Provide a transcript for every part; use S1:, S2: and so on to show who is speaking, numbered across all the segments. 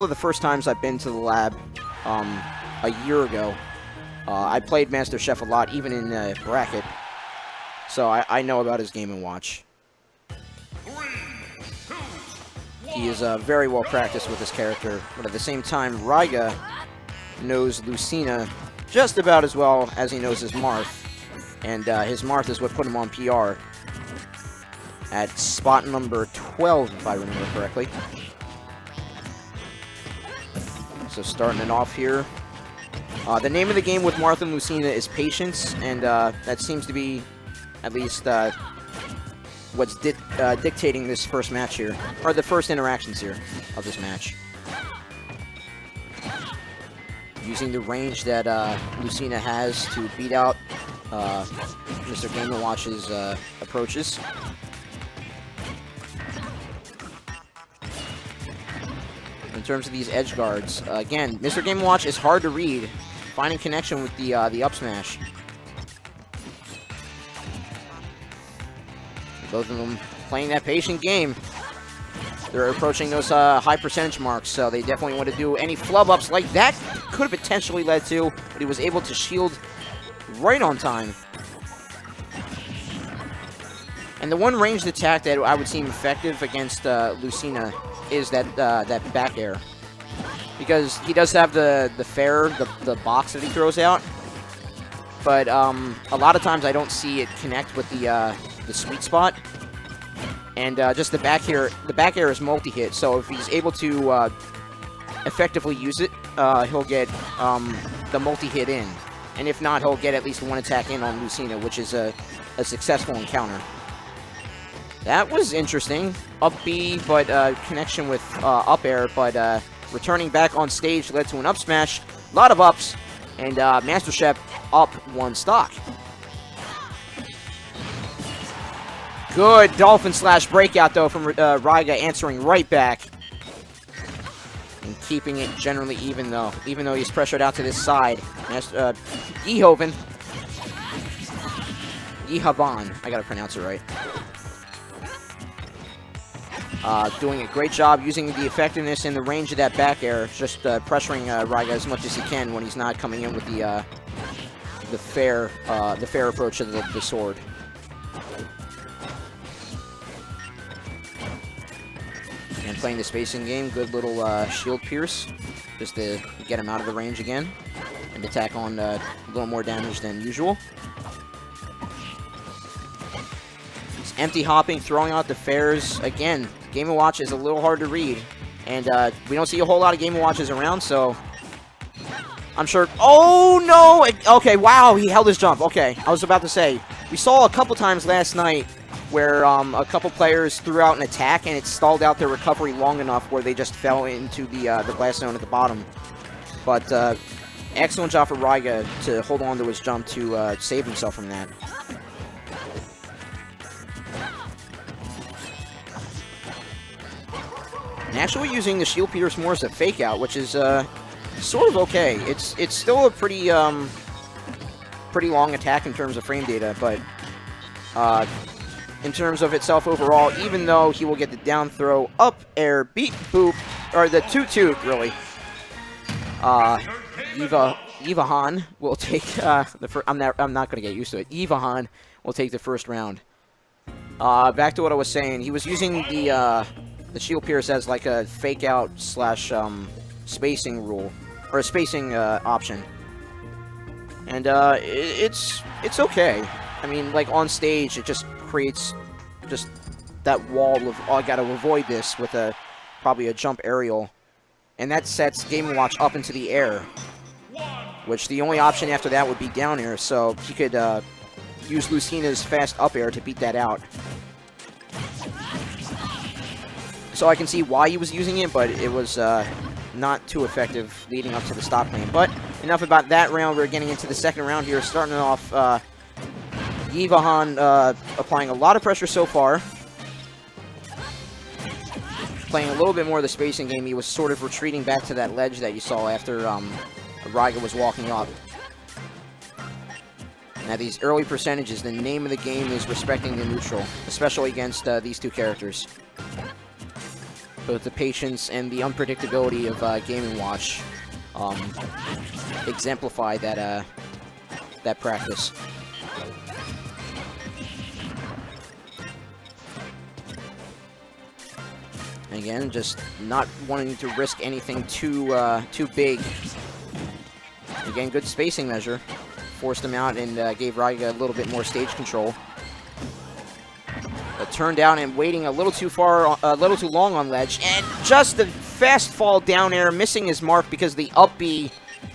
S1: of the first times I've been to the lab a year ago. I played Master Chef a lot, even in bracket, so I know about his Game & Watch. He is very well practiced with his character, but at the same time, Ryga knows Lucina just about as well as he knows his Marth, and his Marth is what put him on PR at spot number 12, if I remember correctly. So starting it off here. The name of the game with Marth and Lucina is Patience, and that seems to be at least what's dictating this first match here, or the first interactions here of this match. Using the range that Lucina has to beat out Mr. Game & Watch's approaches. In terms of these edge guards, again, Mr. Game & Watch is hard to read, finding connection with the up smash. Both of them playing that patient game. They're approaching those high percentage marks, so they definitely want to do any flub ups like that could have potentially led to, but he was able to shield right on time. And the one ranged attack that I would seem effective against Lucina is that that back air, because he does have the box that he throws out, but a lot of times I don't see it connect with the sweet spot, and just the back air is multi-hit, so if he's able to effectively use it, he'll get the multi-hit in, and if not, he'll get at least one attack in on Lucina, which is a successful encounter. That was interesting. Up B, but connection with up air, but returning back on stage led to an up smash. A lot of ups, and Master Chef up one stock. Good Dolphin Slash breakout, though, from Ryga, answering right back. And keeping it generally even, though. Even though he's pressured out to this side. Yeevahon. Yeevahon. I gotta pronounce it right. Doing a great job using the effectiveness and the range of that back air, just pressuring Ryga as much as he can when he's not coming in with the fair approach of the sword. And playing the spacing game, good little shield pierce, just to get him out of the range again, and attack on a little more damage than usual. He's empty hopping, throwing out the fairs again. Game & Watch is a little hard to read, and we don't see a whole lot of Game & Watches around, so I'm sure... Oh, no! Okay, wow, he held his jump. Okay, I was about to say, we saw a couple times last night where a couple players threw out an attack, and it stalled out their recovery long enough where they just fell into the blast zone at the bottom. But excellent job for Ryga to hold on to his jump to save himself from that. And actually using the shield pierce more as a fake out, which is sort of okay. It's still a pretty long attack in terms of frame data, but in terms of itself overall, even though he will get the down throw, up air, beat, boop, or the toot really. Yeevahon will take the first. I'm not going to get used to it. Yeevahon will take the first round. Back to what I was saying. He was using the shield pierce as like a fake out slash spacing rule, or a spacing option, and it's okay. I mean, like on stage, it just creates just that wall of, oh, I got to avoid this with probably a jump aerial, and that sets Game & Watch up into the air, which the only option after that would be down air, so he could use Lucina's fast up air to beat that out. So I can see why he was using it, but it was not too effective leading up to the stop lane. But enough about that round. We're getting into the second round here, starting off Yeevahon applying a lot of pressure so far. Playing a little bit more of the spacing game. He was sort of retreating back to that ledge that you saw after Ryga was walking up. Now these early percentages, the name of the game is respecting the neutral, especially against these two characters. both the patience and the unpredictability of Game & Watch exemplify that that practice. Again, just not wanting to risk anything too big. Again, good spacing measure. Forced him out and gave Raiga a little bit more stage control. But turned down and waiting a little too long on ledge. And just the fast fall down air, missing his mark because the up B,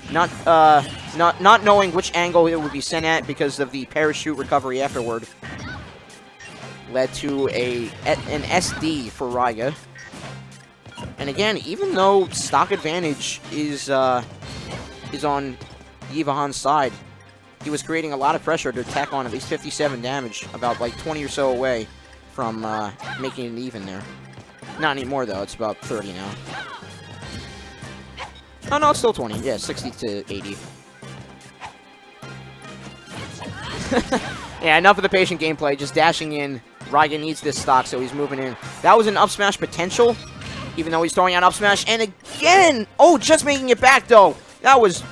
S1: not knowing which angle it would be sent at because of the parachute recovery afterward, led to an SD for Raiga. And again, even though stock advantage is on Yeevahon's side, he was creating a lot of pressure to tack on at least 57 damage, about like 20 or so away from making it even there. Not anymore though, it's about 30 now. Oh no, it's still 20. Yeah, 60 to 80. Yeah, enough of the patient gameplay, just dashing in. Raiga needs this stock, so he's moving in. That was an up smash potential, even though he's throwing out up smash. And again, oh, just making it back though. That was,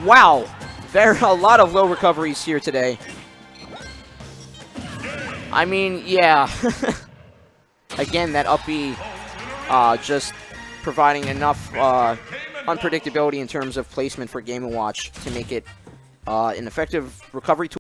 S1: wow. There are a lot of low recoveries here today. I mean, yeah. Again, that up B just providing enough unpredictability in terms of placement for Game & Watch to make it an effective recovery tool.